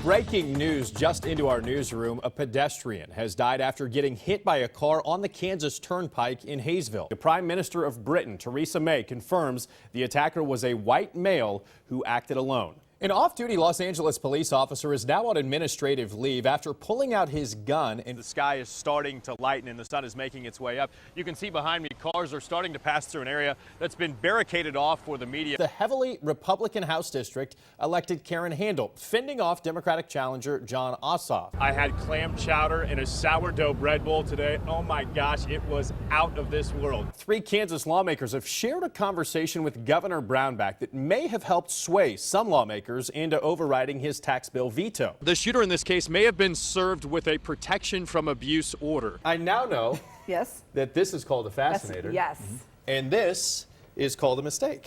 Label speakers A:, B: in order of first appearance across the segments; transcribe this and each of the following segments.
A: Breaking news just into our newsroom. A pedestrian has died after getting hit by a car on the Kansas Turnpike in Hayesville. The Prime Minister of Britain, Theresa May, confirms the attacker was a white male who acted alone. An off-duty Los Angeles police officer is now on administrative leave after pulling out his gun, and the sky is starting to lighten and the sun is making its way up. You can see behind me cars are starting to pass through an area that's been barricaded off for the media. The heavily Republican House district elected Karen Handel, fending off Democratic challenger Jon Ossoff. I had clam chowder and a sourdough bread bowl today. Oh my gosh, it was out of this world. 3 Kansas lawmakers have shared a conversation with Governor Brownback that may have helped sway some lawmakers into overriding his tax bill veto. The shooter in this case may have been served with a protection from abuse order. I now know
B: yes,
A: that this is called a fascinator.
B: Yes.
A: And this is called a mistake.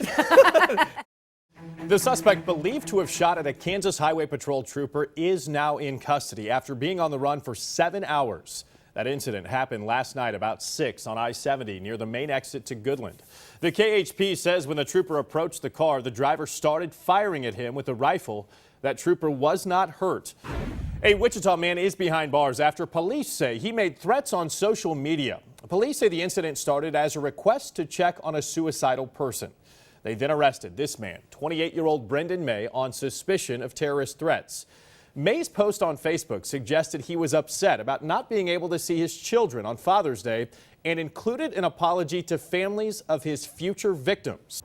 A: The suspect believed to have shot at a Kansas Highway Patrol trooper is now in custody after being on the run for 7 hours. That incident happened last night about 6 on I-70 near the main exit to Goodland. The KHP says when the trooper approached the car, the driver started firing at him with a rifle. That trooper was not hurt. A Wichita man is behind bars after police say he made threats on social media. Police say the incident started as a request to check on a suicidal person. They then arrested this man, 28-year-old Brendan May, on suspicion of terrorist threats. May's post on Facebook suggested he was upset about not being able to see his children on Father's Day and included an apology to families of his future victims.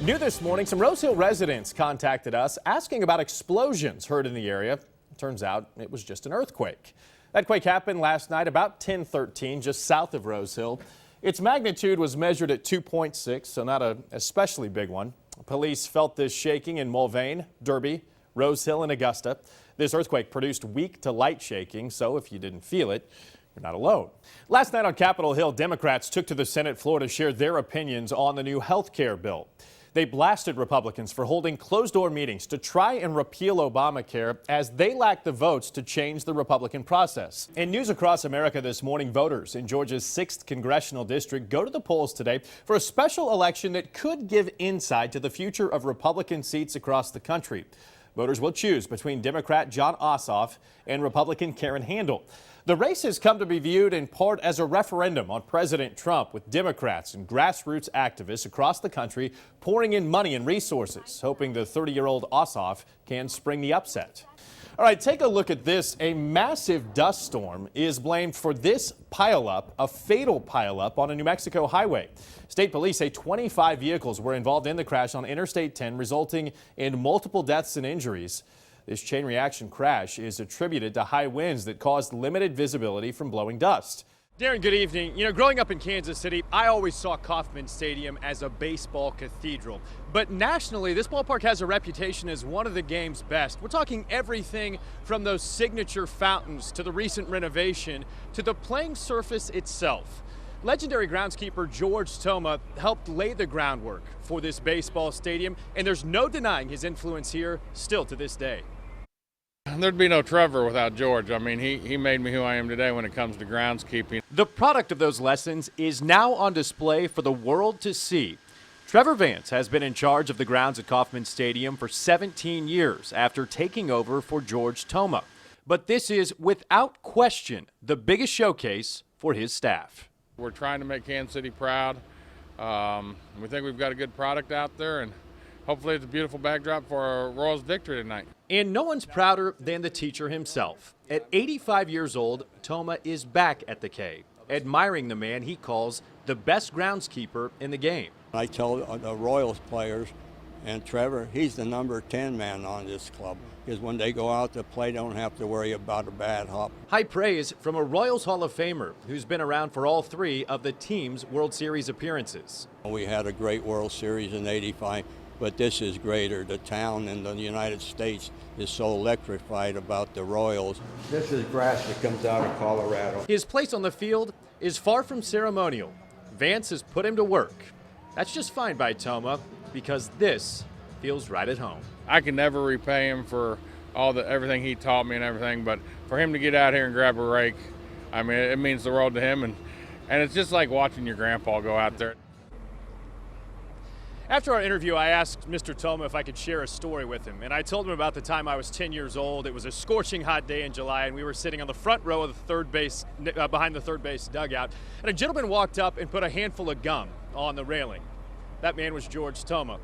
A: New this morning, some Rose Hill residents contacted us asking about explosions heard in the area. Turns out it was just an earthquake. That quake happened last night about 10:13 just south of Rose Hill. Its magnitude was measured at 2.6, so not an especially big one. Police felt this shaking in Mulvane, Derby, Rose Hill, and Augusta. This earthquake produced weak to light shaking, so if you didn't feel it, you're not alone. Last night on Capitol Hill, Democrats took to the Senate floor to share their opinions on the new health care bill. They blasted Republicans for holding closed-door meetings to try and repeal Obamacare as they lack the votes to change the Republican process. In news across America this morning, voters in Georgia's 6th congressional district go to the polls today for a special election that could give insight to the future of Republican seats across the country. Voters will choose between Democrat Jon Ossoff and Republican Karen Handel. The race has come to be viewed in part as a referendum on President Trump, with Democrats and grassroots activists across the country pouring in money and resources, hoping the 30-year-old Ossoff can spring the upset. All right, take a look at this. A massive dust storm is blamed for this pileup, a fatal pileup on a New Mexico highway. State police say 25 vehicles were involved in the crash on Interstate 10, resulting in multiple deaths and injuries. This chain reaction crash is attributed to high winds that caused limited visibility from blowing dust. Darren, good evening. You know, growing up in Kansas City, I always saw Kauffman Stadium as a baseball cathedral. But nationally, this ballpark has a reputation as one of the game's best. We're talking everything from those signature fountains to the recent renovation to the playing surface itself. Legendary groundskeeper George Toma helped lay the groundwork for this baseball stadium, and there's no denying his influence here still to this day.
C: There'd be no Trevor without George. I mean, he made me who I am today when it comes to groundskeeping.
A: The product of those lessons is now on display for the world to see. Trevor Vance has been in charge of the grounds at Kauffman Stadium for 17 years after taking over for George Toma. But this is, without question, the biggest showcase for his staff.
C: We're trying to make Kansas City proud. We think we've got a good product out there, and hopefully it's a beautiful backdrop for our Royals' victory tonight.
A: And no one's prouder than the teacher himself. At 85 years old, Toma is back at the K, admiring the man he calls the best groundskeeper in the game.
D: I tell the Royals players, and Trevor, he's the number 10 man on this club, because when they go out to play, they don't have to worry about a bad hop.
A: High praise from a Royals Hall of Famer who's been around for all 3 of the team's World Series appearances.
D: We had a great World Series in '85. But this is greater. The town and the United States is so electrified about the Royals. This is grass that comes out of Colorado.
A: His place on the field is far from ceremonial. Vance has put him to work. That's just fine by Toma, because this feels right at home.
C: I can never repay him for everything he taught me and everything, but for him to get out here and grab a rake, I mean, it means the world to him, and it's just like watching your grandpa go out there.
A: After our interview, I asked Mr. Toma if I could share a story with him, and I told him about the time I was 10 years old. It was a scorching hot day in July, and we were sitting on the front row of the third base, behind the third base dugout, and a gentleman walked up and put a handful of gum on the railing. That man was George Toma.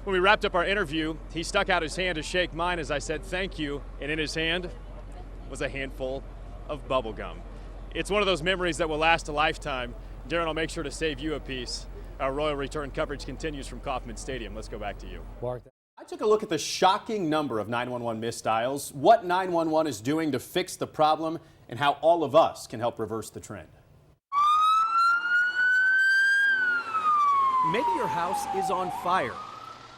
A: When we wrapped up our interview, he stuck out his hand to shake mine as I said thank you, and in his hand was a handful of bubble gum. It's one of those memories that will last a lifetime. Darren, I'll make sure to save you a piece. Our Royal Return coverage continues from Kauffman Stadium. Let's go back to you. I took a look at the shocking number of 911 missed dials, what 911 is doing to fix the problem, and how all of us can help reverse the trend. Maybe your house is on fire,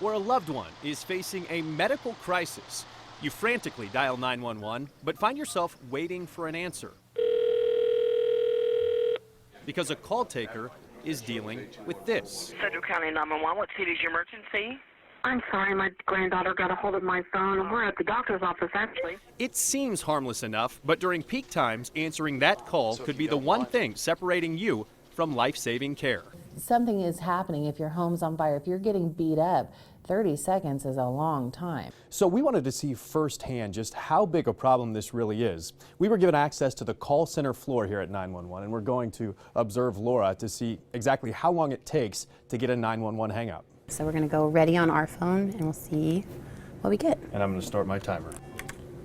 A: or a loved one is facing a medical crisis. You frantically dial 911, but find yourself waiting for an answer. Because a call taker is dealing with this.
B: Federal County 911, what city's your emergency?
E: I'm sorry, my granddaughter got a hold of my phone. We're at the doctor's office, actually.
A: It seems harmless enough, but during peak times, answering that call could be the one thing separating you from life-saving care.
F: Something is happening if your home's on fire. If you're getting beat up, 30 seconds is a long time.
A: So we wanted to see firsthand just how big a problem this really is. We were given access to the call center floor here at 911, and we're going to observe Laura to see exactly how long it takes to get a 911 hang-up.
G: So we're going to go ready on our phone and we'll see what we get.
A: And I'm going to start my timer.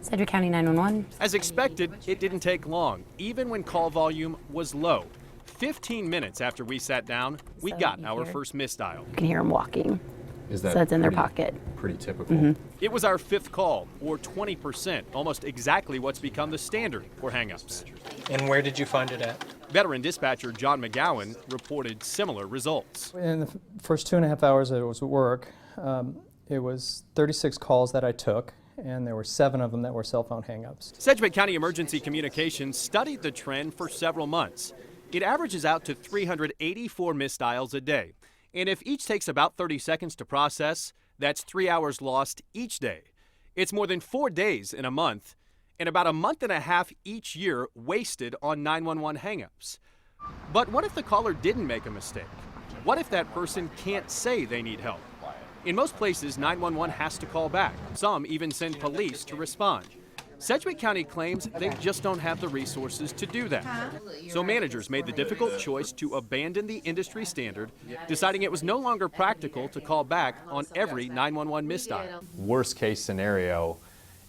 G: Sedgwick County 911.
A: As expected, it didn't take long, even when call volume was low. 15 minutes after we sat down, we got our first misdial.
G: You can hear them walking.
A: Is
G: So it's in their pocket.
A: pretty typical? It was our fifth call, or 20%, almost exactly what's become the standard for hang-ups.
H: And where did you find it at?
A: Veteran dispatcher John McGowan reported similar results.
H: In the first 2.5 hours that it was at work, it was 36 calls that I took, and there were 7 of them that were cell phone hang-ups.
A: Sedgwick County Emergency Communications studied the trend for several months. It averages out to 384 missed dials a day. And if each takes about 30 seconds to process, that's 3 hours lost each day. It's more than 4 days in a month, and about a month and a half each year wasted on 911 hang-ups. But what if the caller didn't make a mistake? What if that person can't say they need help? In most places, 911 has to call back. Some even send police to respond. Sedgwick County claims they just don't have the resources to do that. So managers made the difficult choice to abandon the industry standard, deciding it was no longer practical to call back on every 911 misdial.
I: Worst case scenario,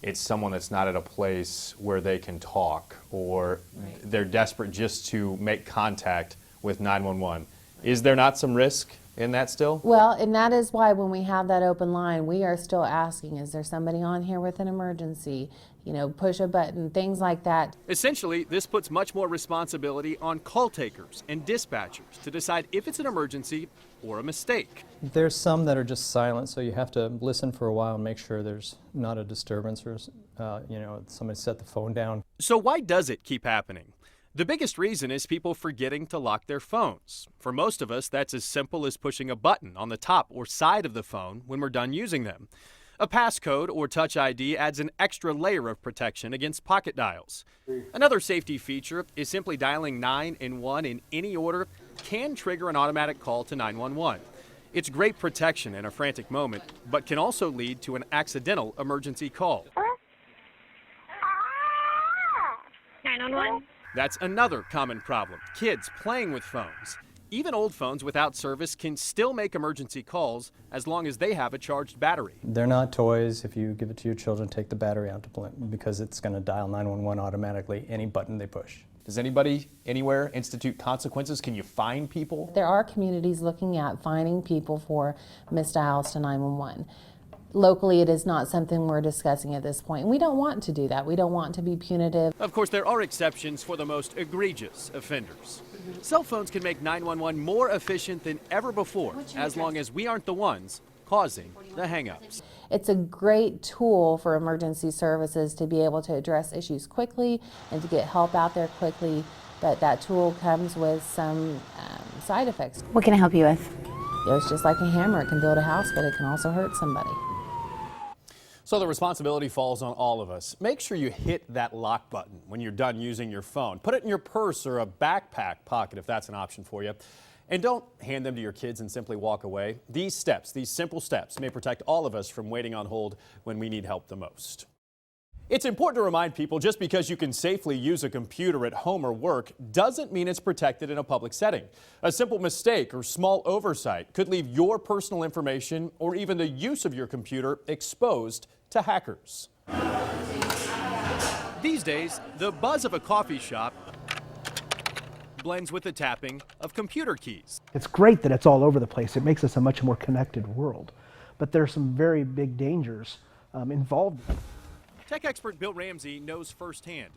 I: it's someone that's not at a place where they can talk, or they're desperate just to make contact with 911. Is there not some risk in that still?
F: Well, and that is why when we have that open line, we are still asking, is there somebody on here with an emergency? You know, push a button, things like that.
A: Essentially, this puts much more responsibility on call takers and dispatchers to decide if it's an emergency or a mistake.
H: There's some that are just silent, so you have to listen for a while and make sure there's not a disturbance or, somebody set the phone down.
A: So why does it keep happening? The biggest reason is people forgetting to lock their phones. For most of us, that's as simple as pushing a button on the top or side of the phone when we're done using them. A passcode or Touch ID adds an extra layer of protection against pocket dials. Another safety feature is simply dialing 9 and 1 in any order can trigger an automatic call to 911. It's great protection in a frantic moment, but can also lead to an accidental emergency call.
E: 911.
A: That's another common problem, kids playing with phones. Even old phones without service can still make emergency calls as long as they have a charged battery.
H: They're not toys. If you give it to your children, take the battery out because it's going to dial 911 automatically, any button they push.
I: Does anybody anywhere institute consequences? Can you fine people?
F: There are communities looking at fining people for missed dials to 911. Locally, it is not something we're discussing at this point. And we don't want to do that. We don't want to be punitive.
A: Of course, there are exceptions for the most egregious offenders. Cell phones can make 911 more efficient than ever before, as long as we aren't the ones causing the hang-ups.
F: It's a great tool for emergency services to be able to address issues quickly and to get help out there quickly, but that tool comes with some side effects.
G: What can I help you with?
F: It's just like a hammer. It can build a house, but it can also hurt somebody.
A: So the responsibility falls on all of us. Make sure you hit that lock button when you're done using your phone. Put it in your purse or a backpack pocket if that's an option for you. And don't hand them to your kids and simply walk away. These steps, these simple steps, may protect all of us from waiting on hold when we need help the most. It's important to remind people just because you can safely use a computer at home or work doesn't mean it's protected in a public setting. A simple mistake or small oversight could leave your personal information or even the use of your computer exposed to hackers. These days, the buzz of a coffee shop blends with the tapping of computer keys.
J: It's great that it's all over the place. It makes us a much more connected world. But there are some very big dangers involved.
A: Tech expert Bill Ramsey knows firsthand.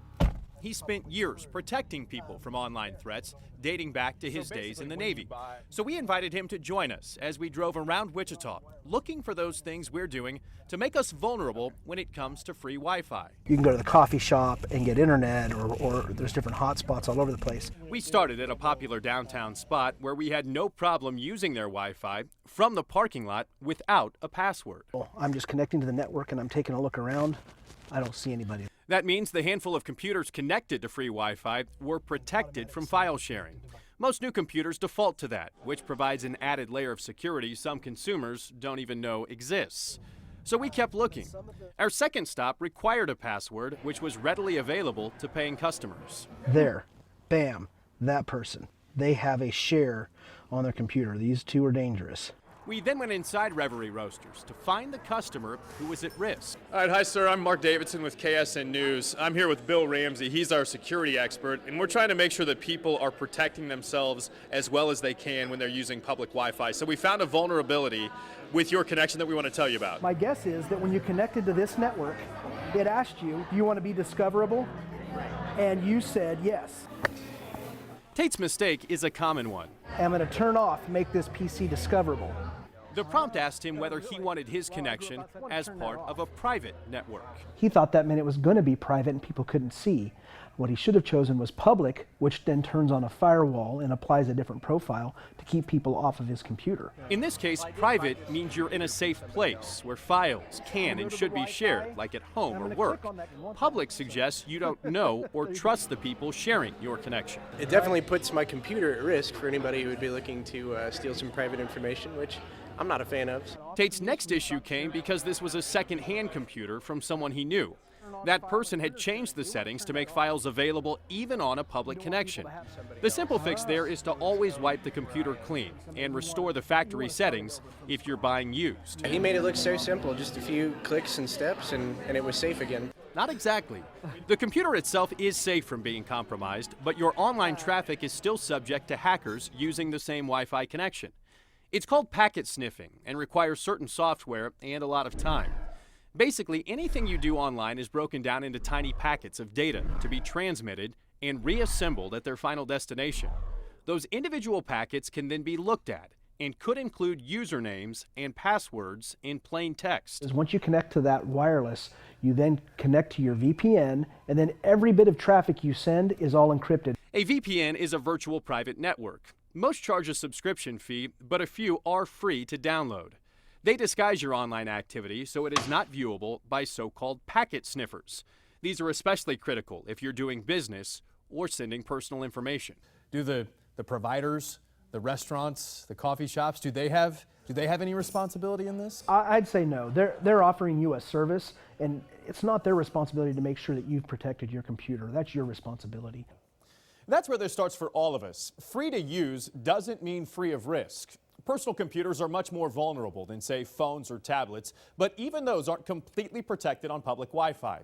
A: He spent years protecting people from online threats dating back to his days in the Navy. So we invited him to join us as we drove around Wichita, looking for those things we're doing to make us vulnerable when it comes to free Wi-Fi.
J: You can go to the coffee shop and get internet, or there's different hotspots all over the place.
A: We started at a popular downtown spot where we had no problem using their Wi-Fi from the parking lot without a password.
J: Well, I'm just connecting to the network and I'm taking a look around. I don't see anybody.
A: That means the handful of computers connected to free Wi-Fi were protected from file sharing. Most new computers default to that, which provides an added layer of security some consumers don't even know exists. So we kept looking. Our second stop required a password, which was readily available to paying customers.
J: There, bam, that person. They have a share on their computer. These two are dangerous.
A: We then went inside Reverie Roasters to find the customer who was at risk.
I: All right, hi sir, I'm Mark Davidson with KSN News. I'm here with Bill Ramsey. He's our security expert, and we're trying to make sure that people are protecting themselves as well as they can when they're using public Wi-Fi. So we found a vulnerability with your connection that we want to tell you about.
J: My guess is that when you connected to this network, it asked you, do you want to be discoverable? And you said yes.
A: Tate's mistake is a common one.
J: I'm going to turn off, make this PC discoverable.
A: The prompt asked him whether he wanted his connection as part of a private network.
J: He thought that meant it was going to be private and people couldn't see. What he should have chosen was public, which then turns on a firewall and applies a different profile to keep people off of his computer.
A: In this case, private means you're in a safe place where files can and should be shared, like at home or work. Public suggests you don't know or trust the people sharing your connection.
K: It definitely puts my computer at risk for anybody who would be looking to steal some private information, which I'm not a fan of.
A: Tate's next issue came because this was a second-hand computer from someone he knew. That person had changed the settings to make files available even on a public connection. The simple fix there is to always wipe the computer clean and restore the factory settings if you're buying used.
K: He made it look so simple, just a few clicks and steps, and it was safe again.
A: Not exactly. The computer itself is safe from being compromised, but your online traffic is still subject to hackers using the same Wi-Fi connection. It's called packet sniffing and requires certain software and a lot of time. Basically, anything you do online is broken down into tiny packets of data to be transmitted and reassembled at their final destination. Those individual packets can then be looked at and could include usernames and passwords in plain text.
J: Once you connect to that wireless, you then connect to your VPN, and then every bit of traffic you send is all encrypted.
A: A VPN is a virtual private network. Most charge a subscription fee, but a few are free to download. They disguise your online activity so it is not viewable by so-called packet sniffers. These are especially critical if you're doing business or sending personal information. Do the providers, the restaurants, the coffee shops, do they have any responsibility in this?
J: I'd say no. They're offering you a service, and it's not their responsibility to make sure that you've protected your computer. That's your responsibility.
A: That's where this starts for all of us. Free to use doesn't mean free of risk. Personal computers are much more vulnerable than, say, phones or tablets, but even those aren't completely protected on public Wi-Fi.